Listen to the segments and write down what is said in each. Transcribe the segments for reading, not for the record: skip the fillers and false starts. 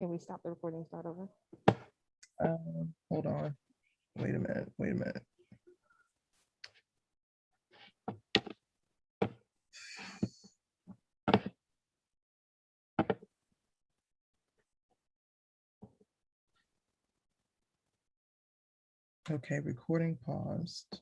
Can we stop the recording, start over? Hold on. Wait a minute. Wait a minute. Okay, recording paused.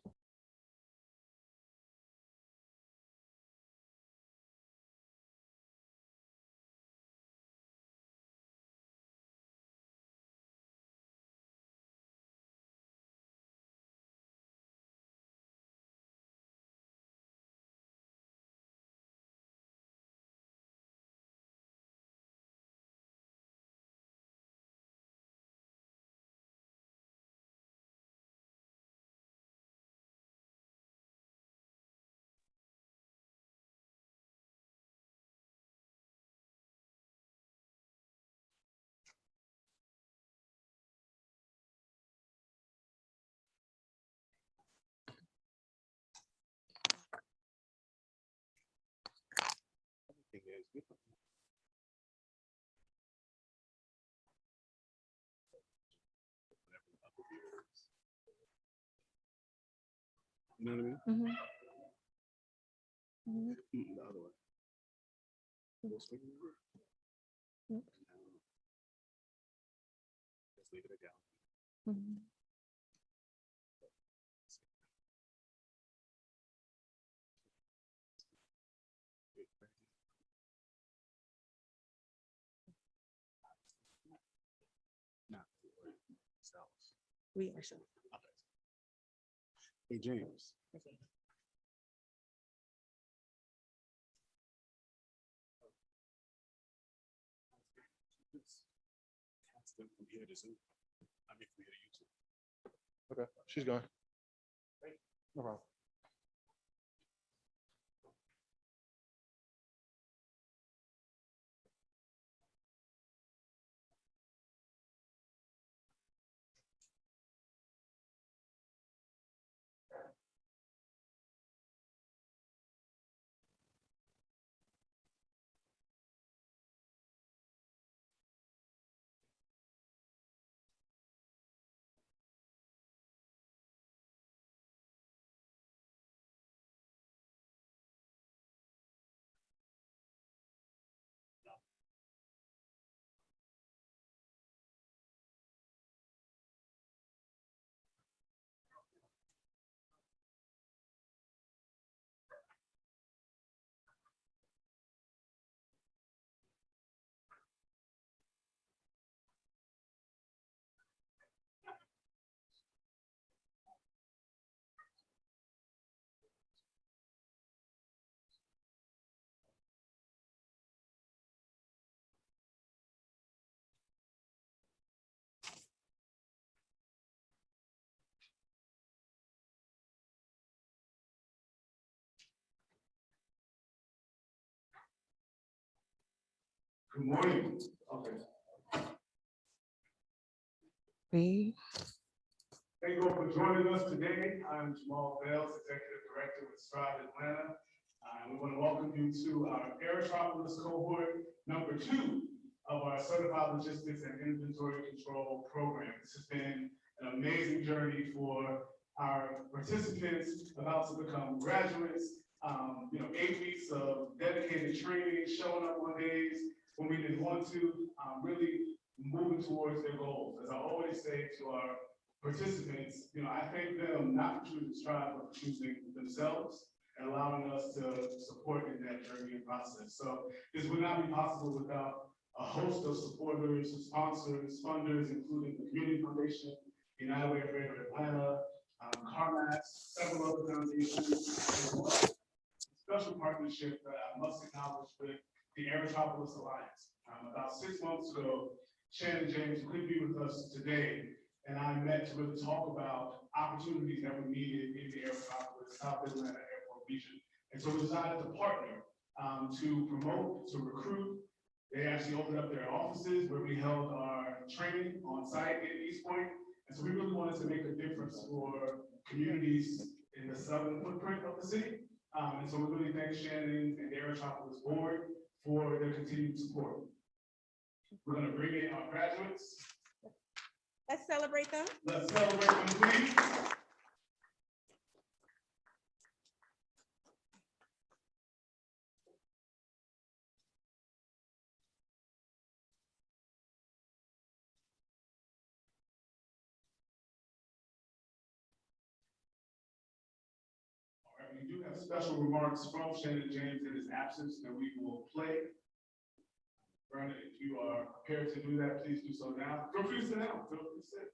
You know what I mean? Mm-hmm. Mm-hmm. The other way. Just leave it down. Mm-hmm. We are sure. Hey, James. Cast them from here to Zoom. I mean, from here to YouTube. Okay, she's gone. No problem. Good morning. Okay. Thank you all for joining us today. I'm Jamal Bales, Executive Director with Strive Atlanta. We want to welcome you to our Aerotropolis cohort number 2 of our Certified Logistics and Inventory Control program. This has been an amazing journey for our participants about to become graduates. 8 weeks of dedicated training, showing up on days when we didn't want to, really moving towards their goals. As I always say to our participants, I thank them not for choosing Strive, but for choosing themselves and allowing us to support in that journey and process. So this would not be possible without a host of supporters, sponsors, funders, including the Community Foundation, United Way of Greater Atlanta, CarMax, several other foundations, and a special partnership that I must acknowledge with the Aerotropolis Alliance. About 6 months ago, Shannon James couldn't be with us today, and I met to really talk about opportunities that were needed in the Aerotropolis, South Atlanta Airport region. And so we decided to partner to promote, to recruit. They actually opened up their offices where we held our training on site in East Point. And so we really wanted to make a difference for communities in the southern footprint of the city. And so we really thank Shannon and the Aerotropolis board for their continued support. We're gonna bring in our graduates. Let's celebrate them. Let's celebrate them, please. All right, we do have special remarks from Shannon James in his absence that we will play. Brandon, if you are prepared to do that, please do so now. Feel free to sit down. Feel free to sit.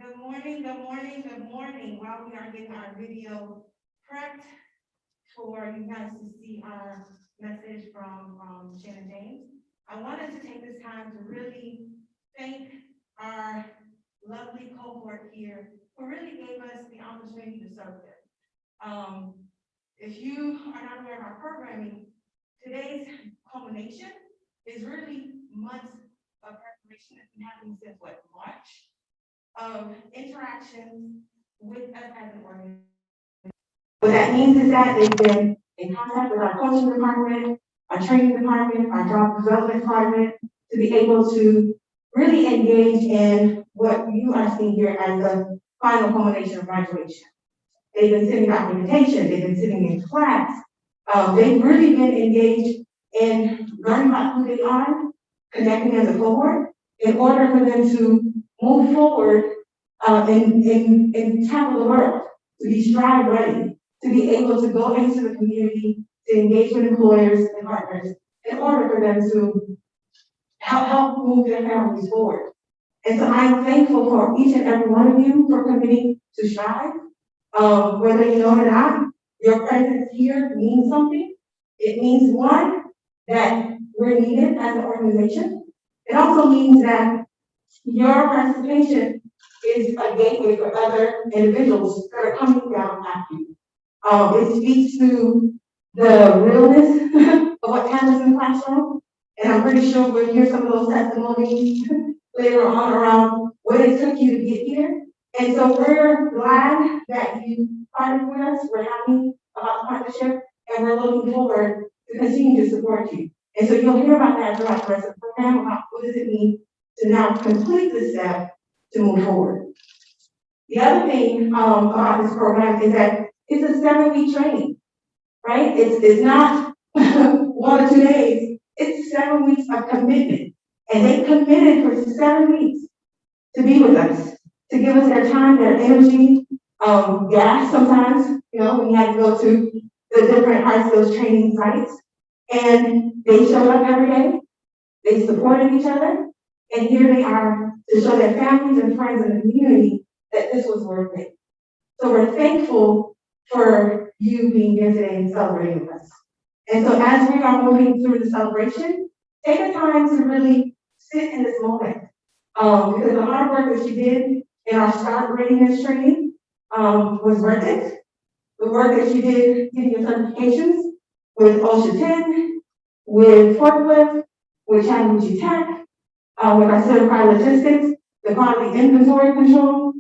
Good morning, good morning, good morning. While we are getting our video prepped for you guys to see our message from Shannon James, I wanted to take this time to really thank our lovely cohort here who really gave us the opportunity to serve them. If you are not aware of our programming, today's culmination is really months of preparation that's been happening since what, March? Of interactions with us as an organization. What that means is that they've been in contact with our coaching department, our training department, our job development department, to be able to really engage in what you are seeing here as the final culmination of graduation. They've been sending documentation, they've been sitting in class. They've really been engaged in learning about who they are, connecting as a cohort, in order for them to move forward and tackle the world, to be stride ready, to be able to go into the community, to engage with employers and partners in order for them to help move their families forward. And so I'm thankful for each and every one of you for committing to strive. Whether you know it or not, your presence here means something. It means, one, that we're needed as an organization. It also means that your participation is a gateway for other individuals that are coming down after you. It speaks to the realness of what happens in the classroom, and I'm pretty sure we'll hear some of those testimonies later on around what it took you to get here. And so we're glad that you partnered with us. We're happy about the partnership, and we're looking forward to continue to support you. And so you'll hear about that throughout the rest of the program, about what does it mean to now complete the step to move forward. The other thing about this program is that it's a 7-week training, right? It's not 1 or 2 days. It's 7 weeks of commitment. And they committed for 7 weeks to be with us, to give us their time, their energy, gas sometimes, when you had to go to the different parts of those training sites. And they showed up every day. They supported each other. And here they are to show their families and friends in the community that this was worth it. So we're thankful for you being here today and celebrating with us. And so as we are moving through the celebration, take the time to really sit in this moment. Because the hard work that you did in our start readiness training was worth it. The work that you did getting your certifications with OSHA 10, with forklift, with Chattanooga Tech, with our certified logistics, the quality inventory control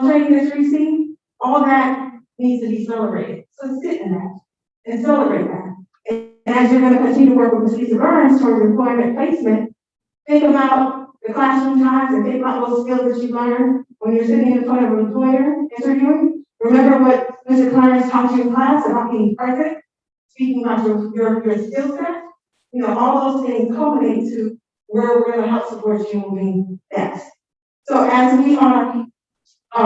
training that you received, all that needs to be celebrated. So sit in that and celebrate that. And as you're going to continue to work with Ms. Lisa Burns towards employment placement, think about the classroom times and think about those skills that you learned when you're sitting in front of an employer interviewing. Remember what Mr. Clarence taught you in class about being present, speaking about your skill set. All those things culminate to where we're going to help support you moving next. So as we are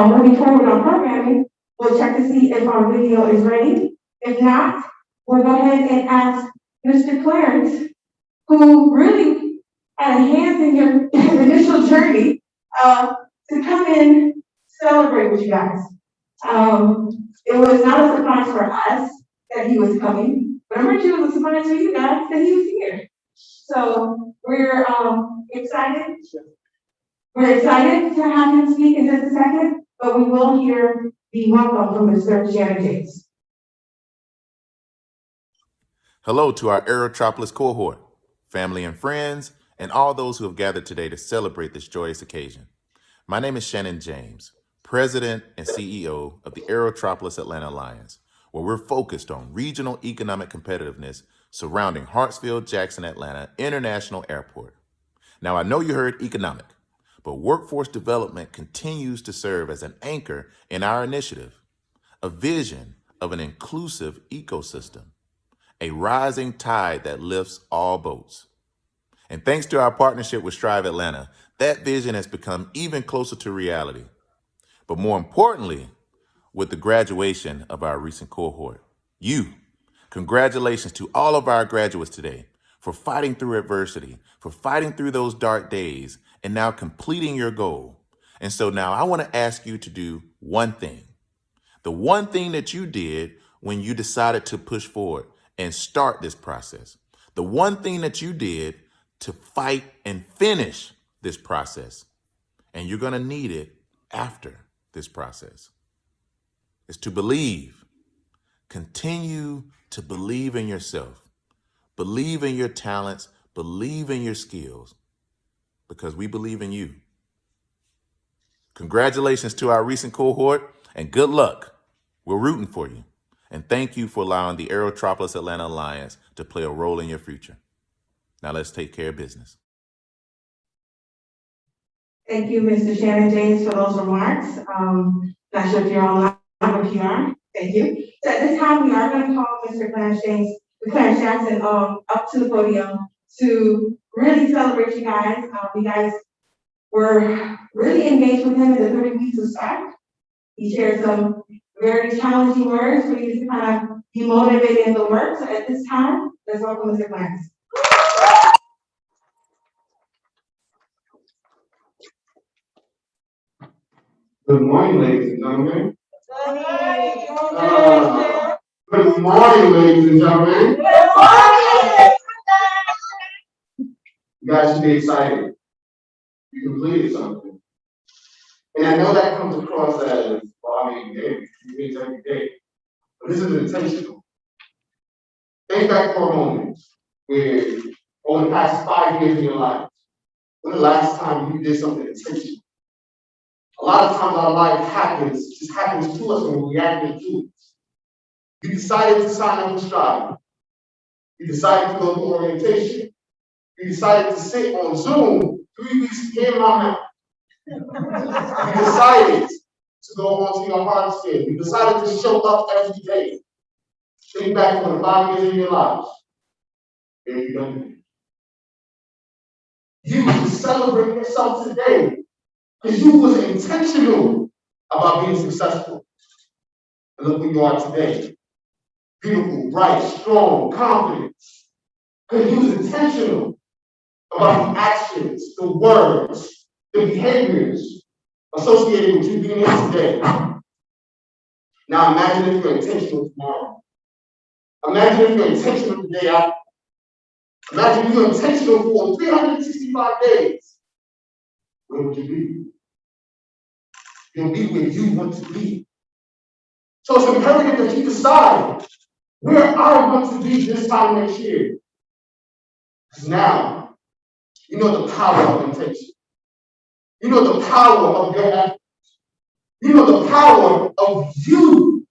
moving forward on programming, we'll check to see if our video is ready. If not, we'll go ahead and ask Mr. Clarence, who really had a hand in your initial journey, to come in, celebrate with you guys. It was not a surprise for us that he was coming. But I'm sure it was a surprise for you guys that he was here. So we're excited. We're excited to have him speak in just a second, but we will hear the welcome from Mr. Shannon James. Hello to our Aerotropolis cohort, family and friends, and all those who have gathered today to celebrate this joyous occasion. My name is Shannon James, President and CEO of the Aerotropolis Atlanta Alliance, where we're focused on regional economic competitiveness surrounding Hartsfield-Jackson Atlanta International Airport. Now, I know you heard economic, but workforce development continues to serve as an anchor in our initiative, a vision of an inclusive ecosystem, a rising tide that lifts all boats. And thanks to our partnership with Strive Atlanta, that vision has become even closer to reality. But more importantly, with the graduation of our recent cohort, congratulations to all of our graduates today for fighting through adversity, for fighting through those dark days, and now completing your goal. And so now I want to ask you to do one thing. The one thing that you did when you decided to push forward and start this process. The one thing that you did to fight and finish this process. And you're going to need it after this process. Is to believe. Continue to believe in yourself. Believe in your talents. Believe in your skills. Because we believe in you. Congratulations to our recent cohort and good luck. We're rooting for you. And thank you for allowing the Aerotropolis Atlanta Alliance to play a role in your future. Now let's take care of business. Thank you, Mr. Shannon James, for those remarks. Not sure if you're online, but if you are, thank you. So at this time, we are going to call Mr. Clarence Jackson up to the podium to really celebrate you guys. You guys were really engaged with him in the 3 weeks of start. He shared some very challenging words for you to kind of be motivated in the work. So at this time, let's welcome Mr. Clarence. Good morning, ladies and gentlemen. Good morning. Good morning, ladies and gentlemen. You guys should be excited. You completed something. And I know that comes across as, well, I mean, it means every day. But this is intentional. Think back for a moment where over the past 5 years in your life, when the last time you did something intentional? A lot of times our life just happens to us when we react to it. You decided to sign up for Strive. You decided to go to orientation. You decided to sit on Zoom 3 weeks in my mouth. You decided to go onto your hard skill. You decided to show up every day. Think back for the 5 years of your lives. And you done it. You can celebrate yourself today because you was intentional about being successful. And look where you are today. Beautiful, bright, strong, confident. Because you was intentional about the actions, the words, the behaviors associated with you being here today. Now imagine if you're intentional tomorrow. Imagine if you're intentional the day after. Imagine if you're intentional for 365 days. Where would you be? You'll be where you want to be. So it's imperative that you decide where I want to be this time next year. Because now, you know the power of intention. You know the power of your efforts. You know the power of you.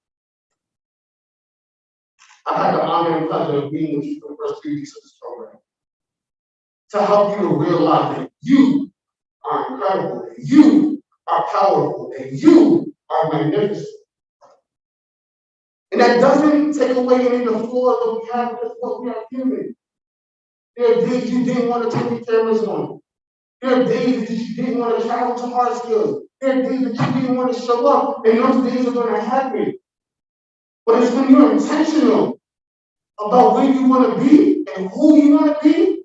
I had the honor and pleasure of being with you for the first 3 weeks of this program to help you to realize that you are incredible, that you are powerful, that you are magnificent. And that doesn't take away any of the flaws that we have because what we are human. There are days you didn't want to turn your cameras on. There are days that you didn't want to travel to hard skills. There are days that you didn't want to show up, and those days are going to happen. But it's when you're intentional about where you want to be and who you want to be,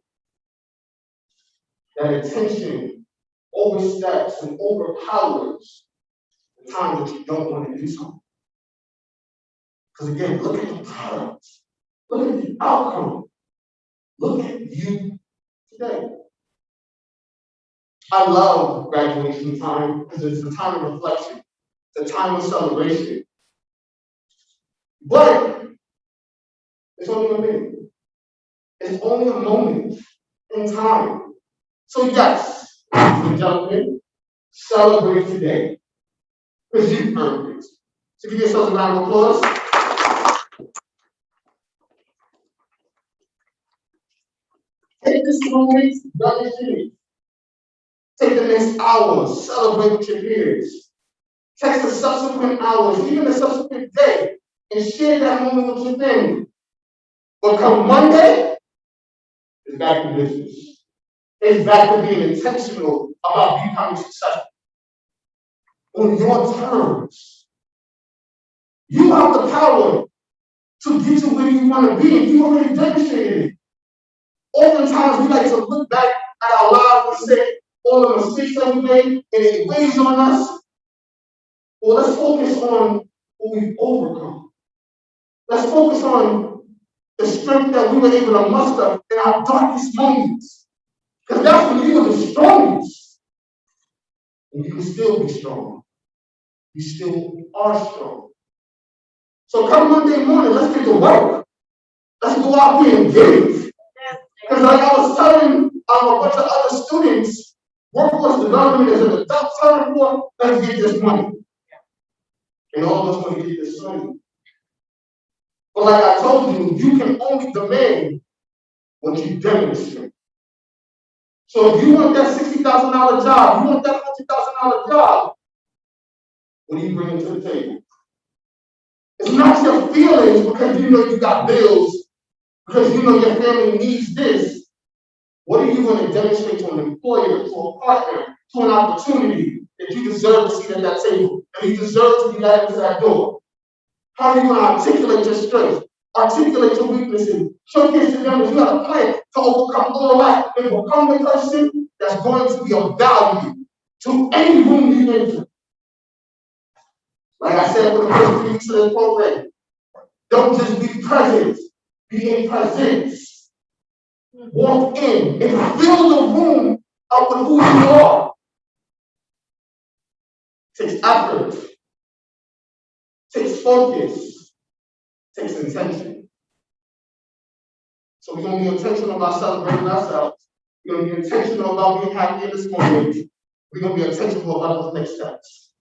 that intention oversteps and overpowers the times that you don't want to do something. Because again, look at the product. Look at the outcome. Look at you today. I love graduation time because it's a time of reflection. It's a time of celebration. But it's only a minute. It's only a moment in time. So yes, ladies and gentlemen, celebrate today because you earned it. So give yourselves a round of applause. Take this moment, relish it. Take the next hour, celebrate with your peers. Take the subsequent hours, even the subsequent day, and share that moment with your family. But come Monday, it's back to business. It's back to being intentional about becoming successful on your terms. You have the power to get to where you want to be, and you already demonstrated it. Oftentimes, we like to look back at our lives and say, all the mistakes that we made, and it weighs on us. Well, let's focus on what we've overcome. Let's focus on the strength that we were able to muster in our darkest moments. Because that's when you were the strongest. And you can still be strong. You still are strong. So come Monday morning, let's get to work. Let's go out there and get it. Because like I was telling a bunch of other students, workforce development is an adult term for let's get this money. And all of us want to get this money. But like I told you, you can only demand what you demonstrate. So if you want that $60,000 job, you want that $50,000 job, what are you bringing to the table? It's not your feelings because you know you got bills, because you know your family needs this. What are you going to demonstrate to an employer, to a partner, to an opportunity that you deserve to sit at that table and you deserve to be let into that door? How are you going to articulate your strengths, articulate your weaknesses, showcase to them that you have a plan to overcome all that and become the person that's going to be of value to any room you enter? Like I said for the first 3 weeks of this program, don't just be present, be in presence. Walk in and fill the room up with who you are. It takes effort, takes focus, takes intention. So we're going to be intentional about celebrating ourselves. We're going to be intentional about being happy in this moment. We're going to be intentional about those next steps.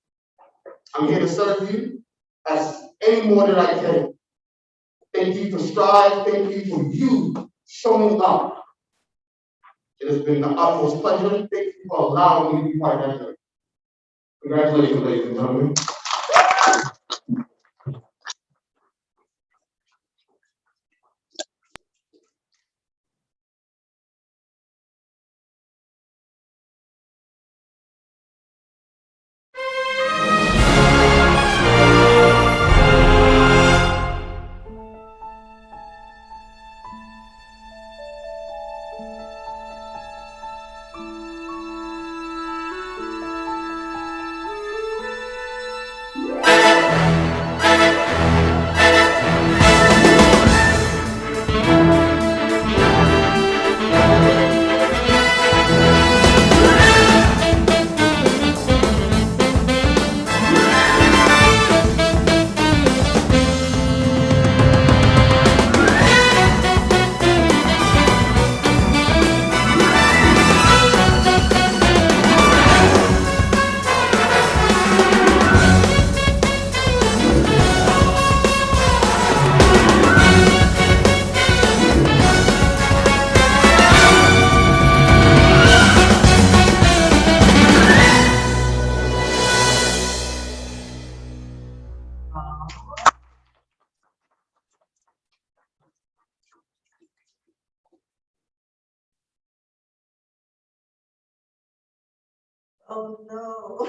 I'm here to serve you as any more than I can. Thank you for Strive. Thank you for you showing up. It has been the utmost pleasure. Thank you for allowing me to be part of that journey. Congratulations, ladies and gentlemen. Oh, no.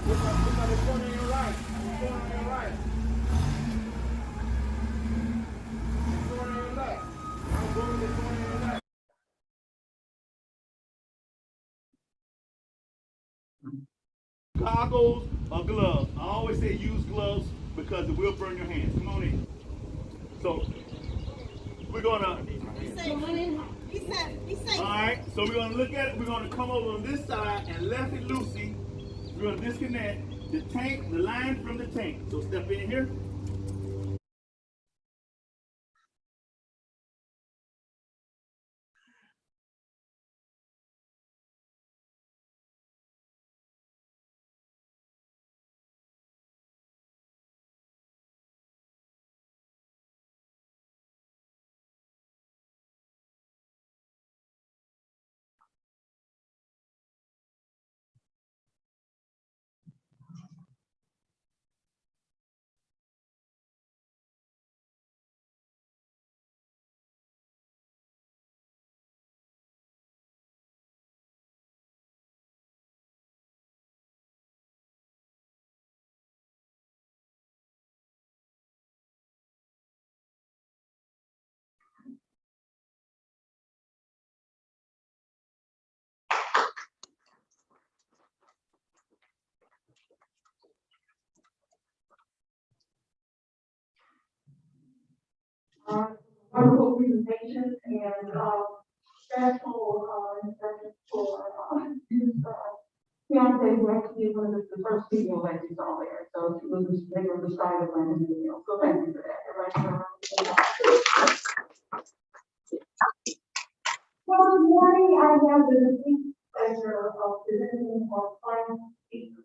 Goggles or gloves. I always say use gloves because it will burn your hands. Come on in. So we're gonna. All right. So we're gonna look at it. We're gonna come over on this side and left it loosey. We're gonna disconnect the tank, the line from the tank. So step in here. Wonderful presentation and, special, instructions for, Beyonce, who actually one of the first people that you saw there. So she was, they were the style of my video. So thank you for that. Everybody. Well, good morning. I have the distinct pleasure of presenting our final speaker.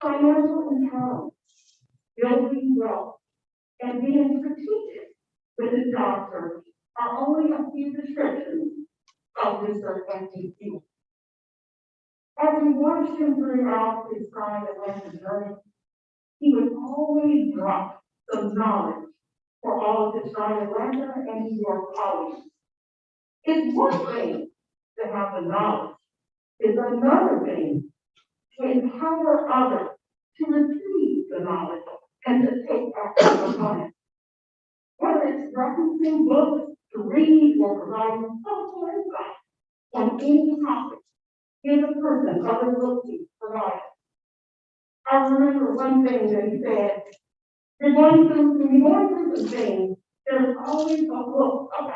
Financial empowerment, building wealth, and being strategic with the job search are only a few descriptions of Mr. FTC. As we watched him throughout his time at Atlanta journey, he would always drop some knowledge for all of his time at Atlanta and New York colleagues. It's one thing to have the knowledge. It's another thing to empower others to retrieve the knowledge and to take action upon it. Whether it's referencing books to read or providing helpful insight on any topic, is a person others look to provide. I remember one thing that he said, when you're going through some things, there's always a book about it.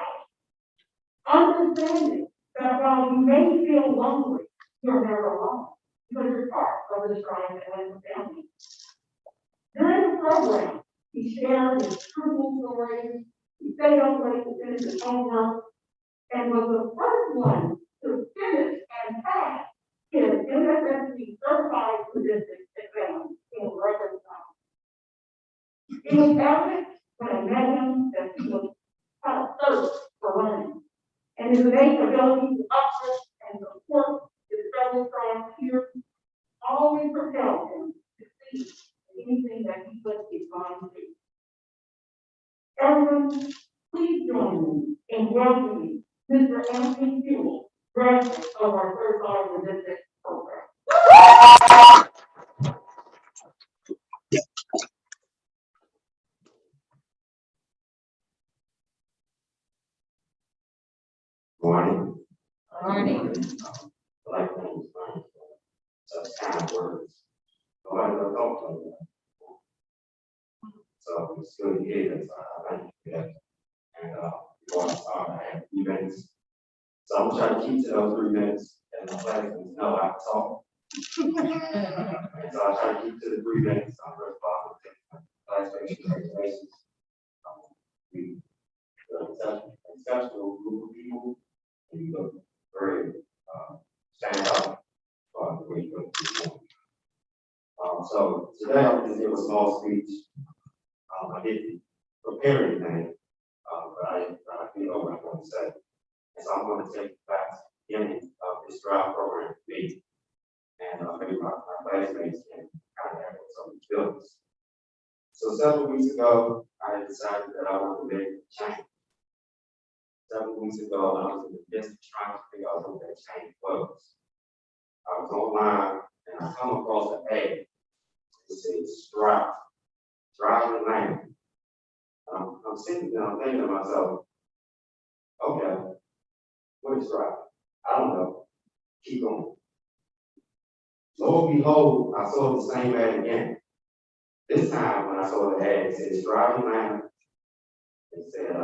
Understanding that while you may feel lonely, you're never alone, because you're part of the Strong Atlanta family. During the program, he shared his true stories, he stayed up late to finish his homework, and was the first one to finish and pass his MSSP certified statistics exam in record time. It was evident when I met him that he was had a thirst for learning, and his innate ability to uplift and support his fellow strong peers always propelled him to succeed in anything that he put his mind to. Everyone, please join me in welcoming Mr. Anthony Fuel, graduate of our certified logistics program. Morning. Morning. Like things, so kind of words. No matter the outcome. So it's good to hear this. I like that. And we want to start at events. So I'm trying to keep to those 3 minutes, and my classmates know I talk. And so I try to keep to the 3 minutes. I'm first of all, classmates, congratulations. We exceptional group of people. And you look very stand out the way you look this morning. So today I'm going to give a small speech. I didn't prepare anything, but I feel what I'm going to say. And so I'm going to take you back to the beginning of this drive program with me. And maybe my classmates can kind of echo some of the feelings. So several weeks ago, I decided that I wanted to make a change. Several weeks ago, I was in the midst of trying to figure out what that change was. I was online and I come across an ad. It says driving land. I'm sitting there, I'm thinking to myself, okay, what is driving? I don't know. Keep going. Lo and behold, I saw the same ad again. This time when I saw the ad, it says driving land. It said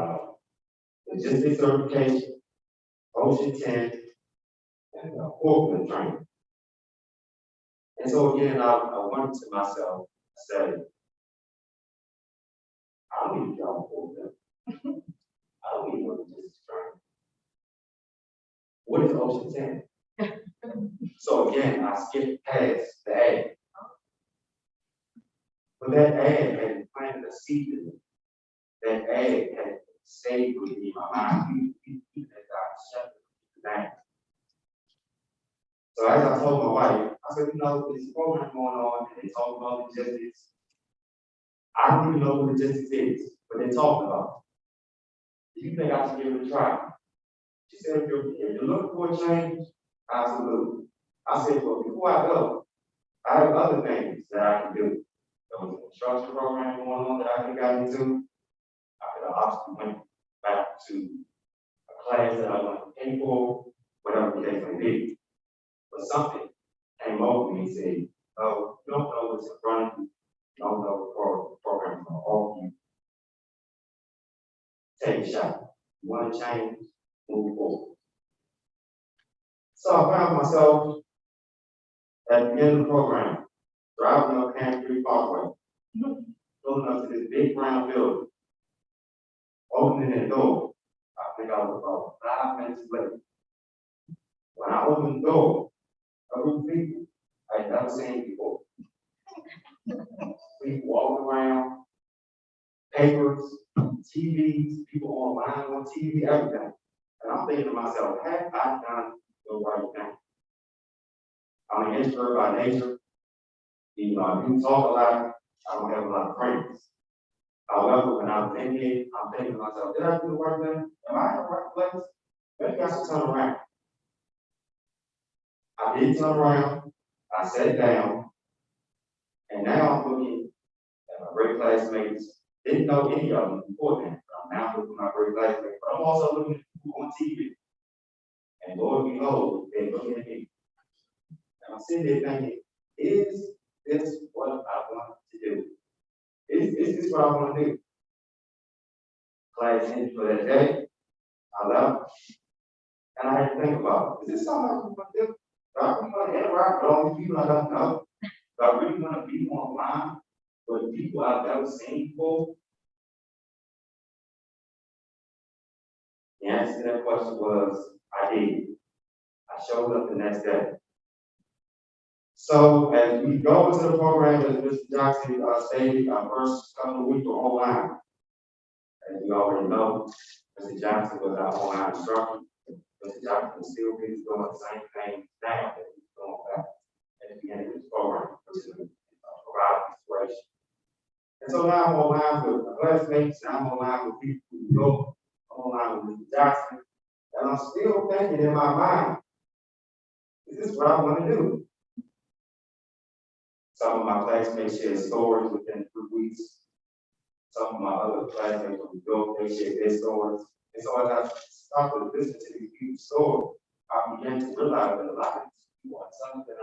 logistics certification, ocean tent, and forklift training. And so again, I wondered to myself, I said, I don't need to drive a forklift. I don't need no logistics training. What is ocean tent? So again, I skipped past the ad. But that ad had planted a seed in me. That ad had stayed with me in my mind, even as I shut it down. So as I told my wife, I said, you know, there's a program going on, and they talk about logistics. I don't even know what logistics is, but they talk about it. Do you think I should give it a try? She said, if you're looking for a change, absolutely. I said, well, before I go, I have other things that I can do. There was a construction program going on that I could have gotten into. I could have obviously went back to a class that I wanted to pay for, whatever the case may be. But something came over me and said, oh, you don't know what's in front of you. You don't know what the program is going to offer you. Take a shot. You want to change, move forward. So I found myself at the end of the program, driving up Camp Creek Parkway, pulling up to this big brown building, opening that door. I think I was about 5 minutes late. When I opened the door, a group of people I had never seen before. People walking around, papers, TVs, people online on TV, everything. And I'm thinking to myself, have I done the right thing? I'm an introvert by nature. You know, I do talk a lot. I don't have a lot of friends. However, when I was in here, I'm thinking to myself, did I do the right thing? Am I in the right place? Maybe I should turn around. I did turn around. I sat down. And now I'm looking at my great classmates. Didn't know any of them before then. I'm now looking at my great classmates. But I'm also looking at people on TV. And Lord and behold, they're looking at me. And I'm sitting there thinking, is this what I want to do? Is this what I want to do? Class ended for that day. I left. And I had to think about it. Is this something I want to do? Do I really want to interact with all these people I don't know? Do I really want to be online with people I've never seen before? The answer to that question was, I did. I showed up the next day. So as we go into the program, as Mr. Jackson stated, our first couple of weeks were online. As we already know, Mr. Jackson was our online instructor. Mr. Jackson still is doing the same thing now that he's doing back at the beginning of this program, which is provide inspiration. And so now I'm online with my classmates, and I'm online with people who know, I'm online with Mr. Jackson, and I'm still thinking in my mind, is this what I want to do? Some of my classmates share stories within 3 weeks. Some of my other classmates from the build, they share their stories. And so as I started to listen to these people's stories, I began to realize that a lot of these people are something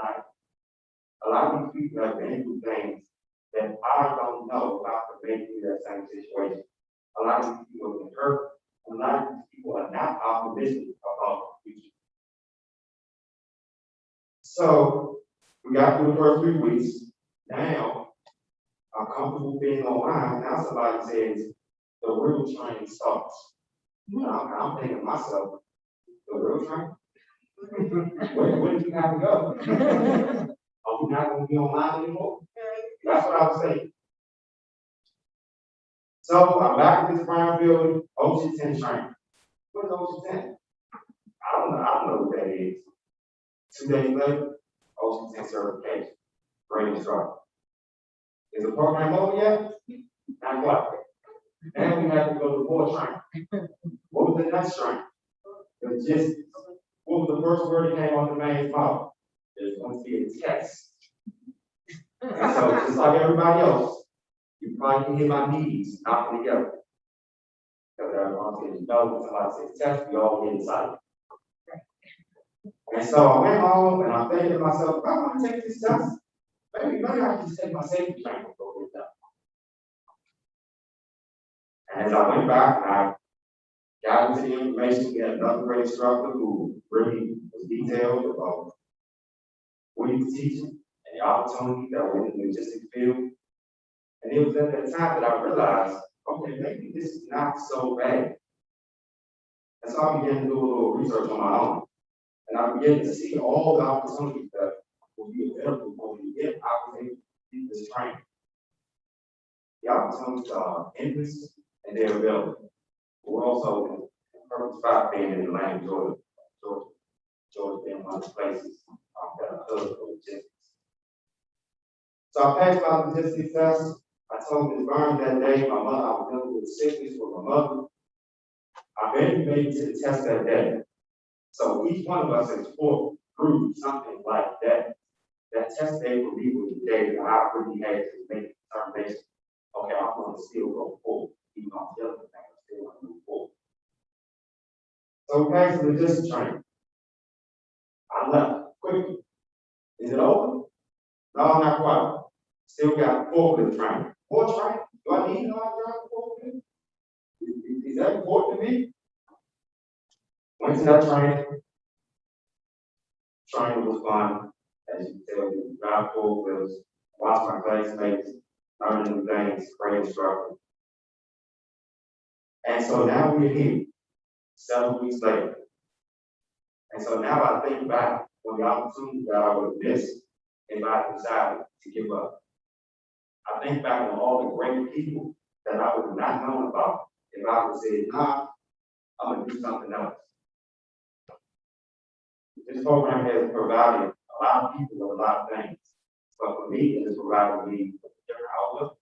a lot of these people have been through things that I don't know about to make through that same situation. A lot of these people have been hurt. A lot of these people are not optimistic about the future. So we got through the first 3 weeks. Now I'm comfortable being online. Now somebody says the real training starts. I'm thinking to myself, the real training? Where do we have to go? Are we not going to be online anymore? That's what I was saying. So I'm back at this brown building, Ocean 10 training. What is Ocean 10? I don't know what that is. 2 days later, Ocean 10 certification. Great instructor. Is the program over yet? Not quite. Now we have to go to more training. What was the next training? Logistics. What was the first word that came off the man's mouth? There's going to be a test. And so just like everybody else, you probably can hear my knees knocking together. Because everyone's getting know when somebody says test, we all get excited. And so I went home and I'm thinking to myself, if I want to take this test, maybe I can just take my safety training and go get that. And as I went back and I got into the information, we had another great instructor who really was detailed about what he was teaching and the opportunity that were in the logistics field. And it was at that time that I realized, okay, maybe this is not so bad. And so I began to do a little research on my own. And I began to see all the opportunities that will be available for me if I was able to do this training. The opportunities are endless and they're available. We're also in purpose 5 being in Atlanta, Georgia. Georgia being one of the places that are hub for logistics. So I passed my logistics test. I told Ms. Burns that day, my mother, I was dealing with sickness with my mother. I barely made it to the test that day. So each one of us has fought through something like that. That test day for me was the day that I really had to make a determination. Okay, I'm going to still go forward. Even though I'm dealing with things, I still want to move forward. So we passed the logistics training. I left quickly. Is it over? No, not quite. Still got forklift training. More training? Do I need to know how to drive a forklift? Is that important to me? Went to that training. Training was fun. As you can tell, you drive forklifts, watch my classmates, learn new things, great instructor. And so now we're here, 7 weeks later. And so now I think back on the opportunity that I would have missed if I decided to give up. I think back on all the great people that I would have not known about if I would have said, nah, I'm gonna do something else. This program has provided a lot of people with a lot of things. But for me, it has provided me with a different outlook.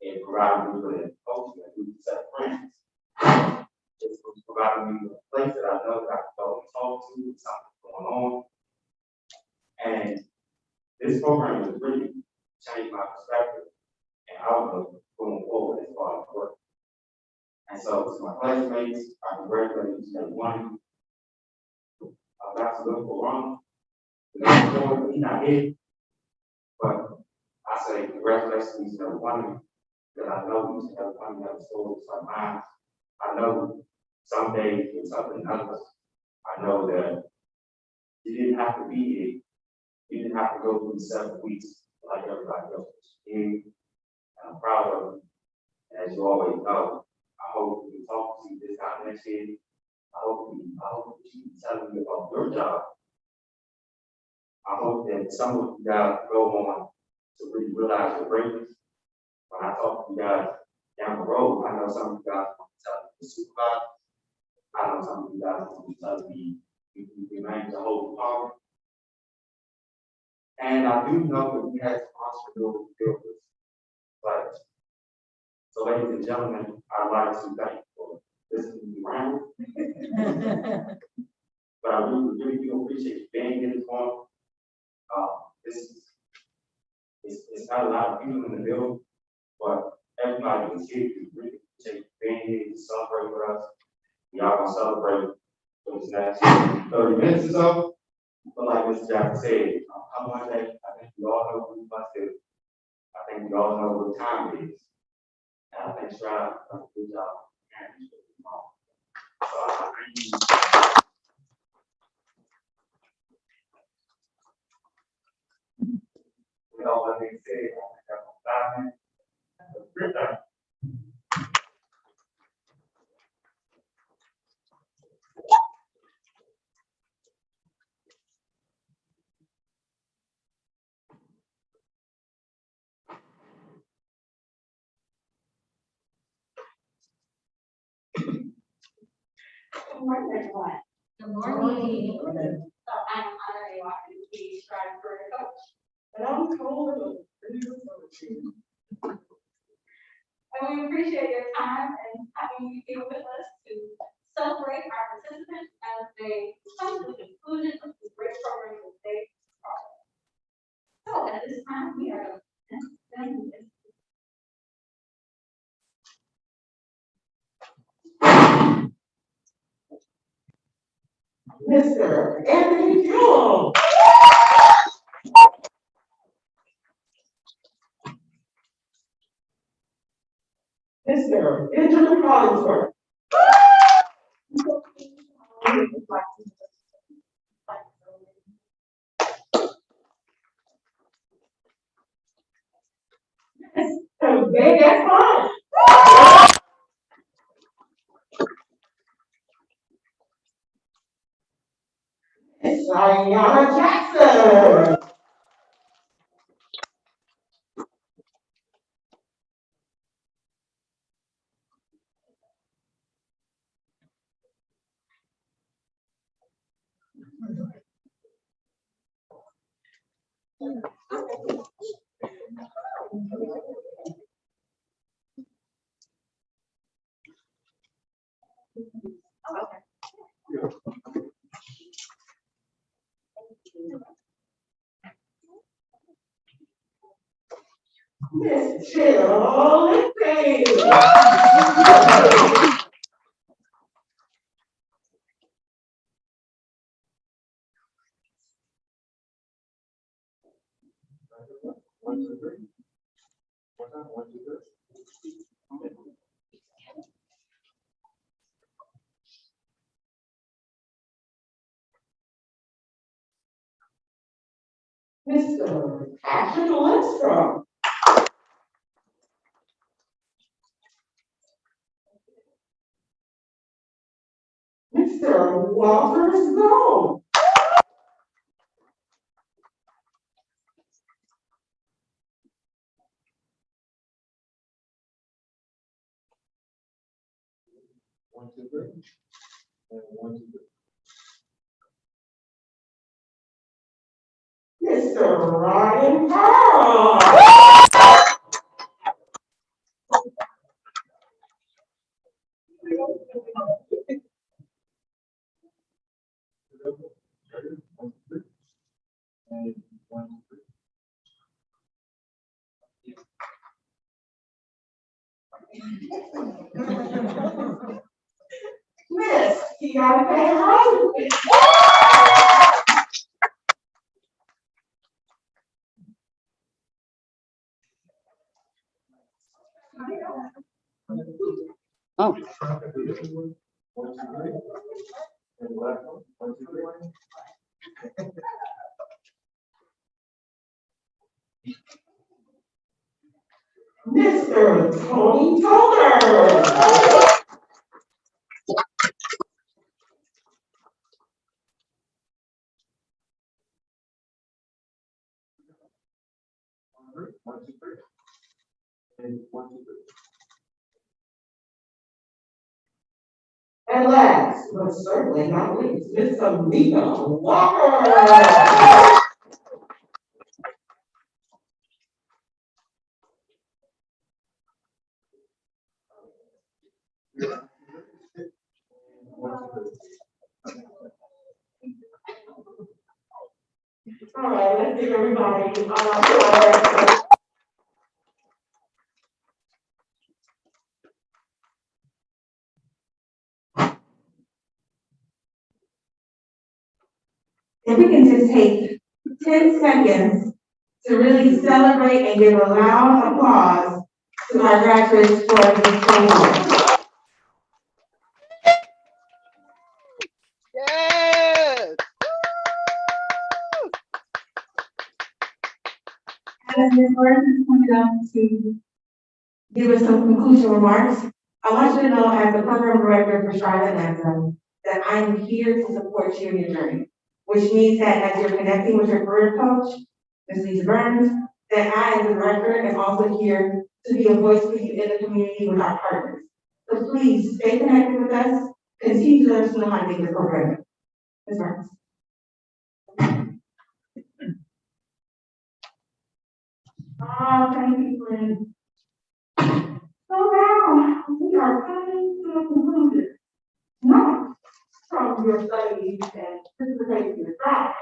It provided me with a coach and a new set of friends. It's provided me with a place that I know that I can go and talk to when something's going on. And this program has really changed my perspective and outlook going forward as far as work. And so to my classmates, I congratulate each and every one of you. I'm about to look for wrong. He's not here. But I say congratulations to each and every one of you. Because I know each and every one of you have stories like mine. I know some days it's something others. I know that you didn't have to be here. You didn't have to go through 7 weeks like everybody else was here. And I'm proud of you. And as you always know, I hope we can talk to you this time next year. I hope that you can tell me about your job. I hope that some of you guys go on to really realize your greatness. When I talk to you guys down the road, I know some of you guys want to tell me the supervisor. I know some of you guys want to tell me you remain the whole department. And I do know that we had some entrepreneurial builders. But so, ladies and gentlemen, I'd like to thank you for listening to me around. But I really do appreciate you being here this morning. It's not a lot of people in the building, but everybody is here to really appreciate being here to celebrate with us. We are going to celebrate for this next 30 minutes or so. But like Mr. Jackson said, come one day, I think we all know what we must do. I think we all know what time it is. And I think Stroud does a good job. So I thank you. With all that being said, I have 5 minutes. Good time. Good morning, everyone. Good morning. So I'm honored to be striving for a coach. But I'm cold. And we appreciate your time and having you here with us to celebrate our participants as they come to the conclusion of this great program that they are. So at this time, Mr. Anthony Jewell. Mr. Benjamin Collinsworth. Mr. Vegas Hunt. Miss Ayana Jackson. Miss Jill Lippy. One, two, three. One time, one, two, three. Mr. Patrick Lindstrom. Mr. Walter Snow. One, two, three. And one, two, three. Mr. Ryan Carl. One, two, three. And one, two, three. Miss Keontae Rose. Oh. One, two, three. And the last one. One, two, three. Mr. Tony Toller. One, two, three. And one, two, three. And last, but certainly not least, Miss Amika Walker. All right, let's give everybody if we can just take 10 seconds to really celebrate and give a loud applause to our graduates for this program. Yes. As Ms. Burns is coming up to give us some conclusion remarks, I want you to know as the program director for Charlotte Atlanta, that I am here to support you in your journey, which means that as you're connecting with your career coach, Ms. Lisa Burns, that I as a director am also here to be a voice for you in the community with our partners. So please stay connected with us, continue to let us know how to get this program. Ms. Burns. Thank you, friend. So now we are coming to a conclusion, not from your studies and participation in class,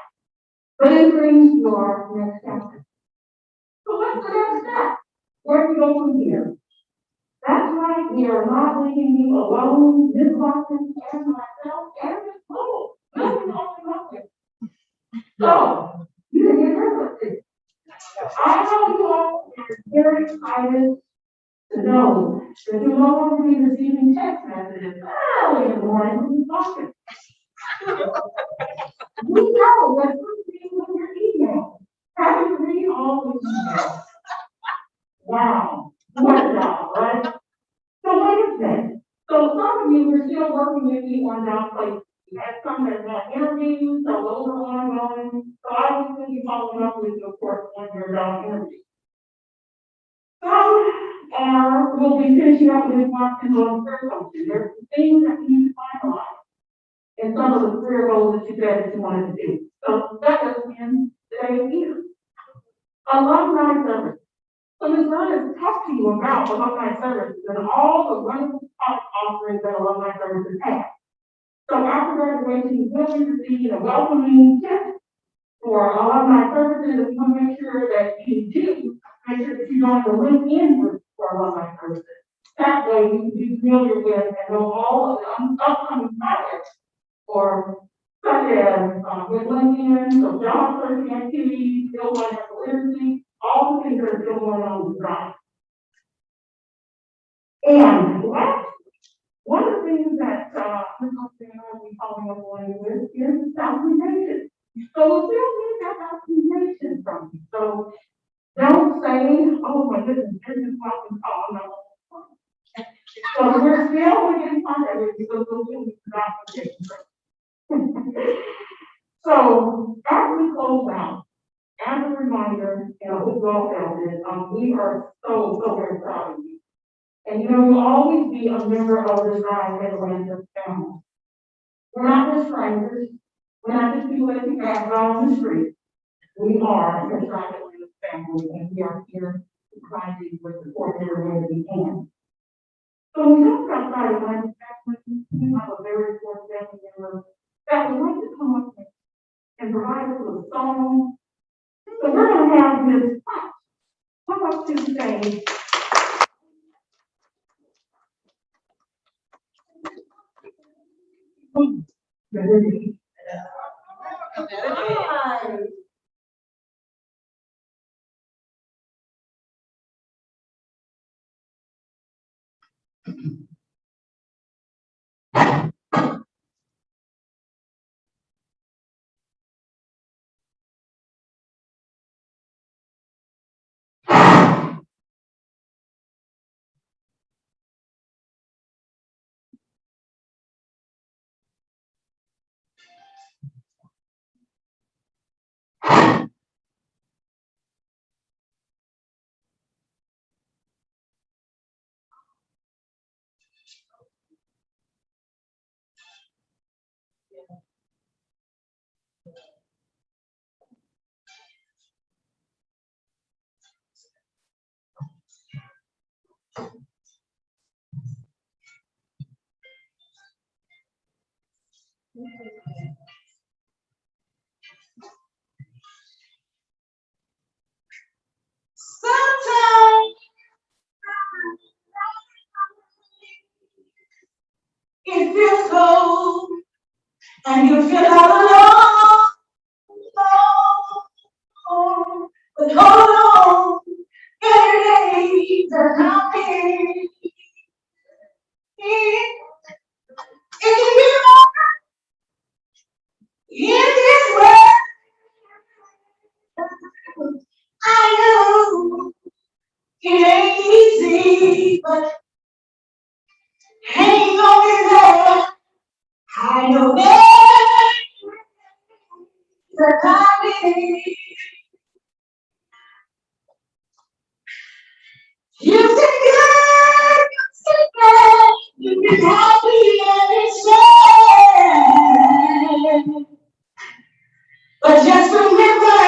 but entering your next chapter. So what's the next step? Where do we go from here? That's right, we are not leaving you alone, Ms. Watson and myself and Ms. Cole. Nothing So, you didn't get her with it. I know you all are very excited to know that you no longer be receiving text messages early in the morning when you're talking. We know that you're reading your email. Having to read all the emails. Wow, what a job, right? So wait a minute. So some of you are still working with me on job places. You had some that had interviews, so those are ongoing. So I was going to be following up with you, of course, on your job interview. Some will be finishing up with month and on career coaching. There's some things that you need to finalize in some of the career goals that you said that you wanted to do. So that doesn't end today either. Alumni service. So Ms. Run has talked to you about alumni services and all the wonderful product offerings that alumni services have. So after graduation, you will be receiving a welcoming gift for alumni services, and we want to make sure that you do, make sure that you join the LinkedIn group for alumni services. That way you can be familiar with and know all of the upcoming projects or such as with LinkedIn, so job searching activities, skill financial literacy, all the things that are still going on with Drive. And last, one of the things that Ms. O'Connor will be following up on with is documentation. So we still need that documentation from you. So don't say, oh my goodness, this is what we call no. So we're still going to get in contact with you, so we'll do the documentation. So as we close out, as a reminder, you know, who all felt it, we are so very proud of you. And you know, you'll always be a member of the Drive Atlanta family. We're not just strangers. We're not just people that you pass by on the street. We are the Drive Atlanta family, and we are here to provide you with support in every way that we can. So when we talk about Drive Atlanta family, we have a very important family member that would like to come up and provide us with a song. So we're going to have Ms. Fox come up to the stage. Hi. Sometimes it feels cold and you feel all alone. But hold on, better days are coming. It can be hard in this world. I know it ain't easy, but hang on in there. I know that the coming. You can good, you can bad, you can happy and sad. But just remember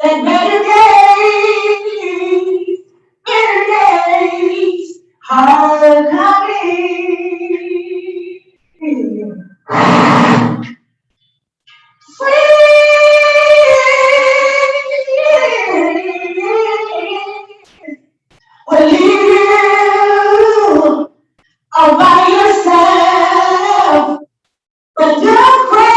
that better days are coming. Will you all by yourself? But don't cry.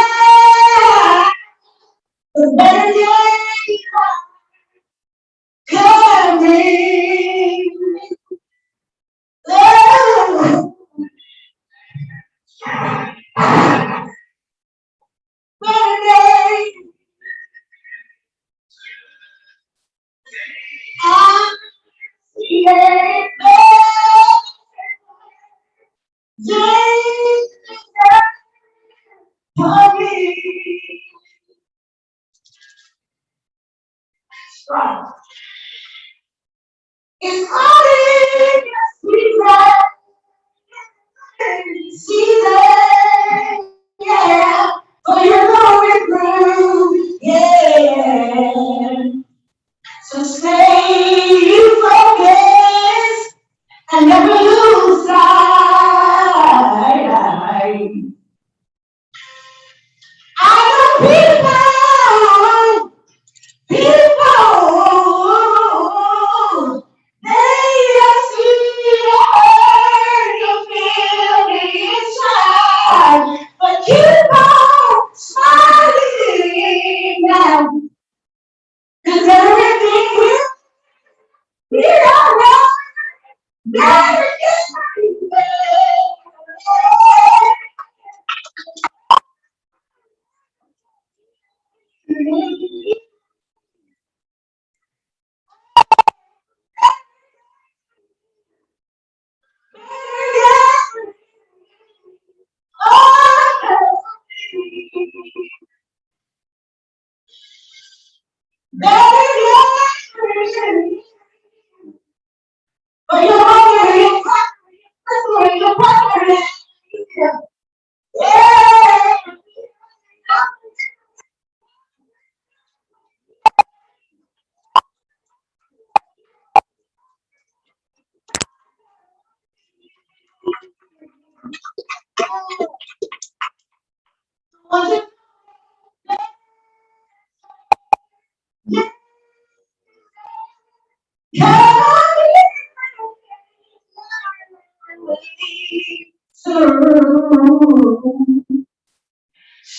It's calling season, yeah, for you're going through, yeah. So stay focused and never lose sight. I know people, they are scared to feel the inside, but keep on smiling now, 'cause everything will be alright. Everything will be alright.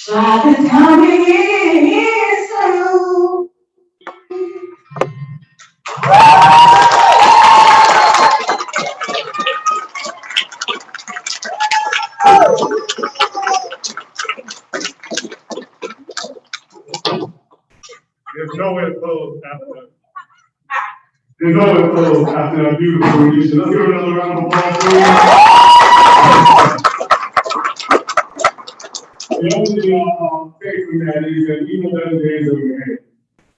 By the time it is through. There's nowhere close after. There's nowhere close after that beautiful rendition. Let's give another round of applause. The only thing I'll take from that is that even better days are ahead.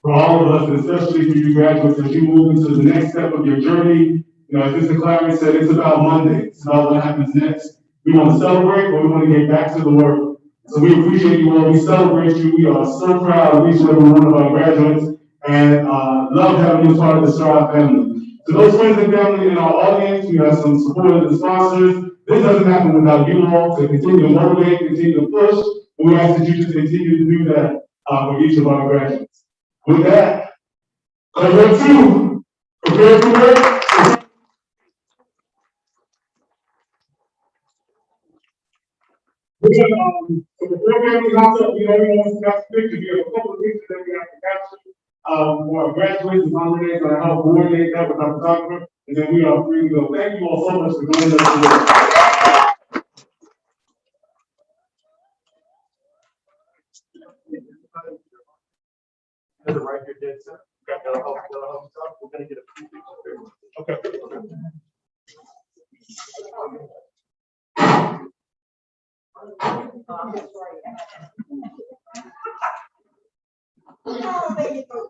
For all of us, especially for you graduates, as you move into the next step of your journey, you know, as Mr. Clary said, it's about Monday. It's about what happens next. We want to celebrate, but we want to get back to the work. So we appreciate you all. We celebrate you. We are so proud of each and every one of our graduates and love having you as part of the Strive family. To those friends and family in our audience, we have some support and sponsors. This doesn't happen without you all to continue to motivate, continue to push. And we ask that you just continue to do that for each of our graduates. With that, number two, prepare for work. So the program is out there, everyone's got pictures, we have a couple of pictures that we have to capture. For our graduates, the Monday, going to help coordinate that with our photographer, and then we are free to go. Thank you all so much for joining us today. Right here, dead center. That'll help us out. We're gonna get a few pictures. Okay. Oh, there you go.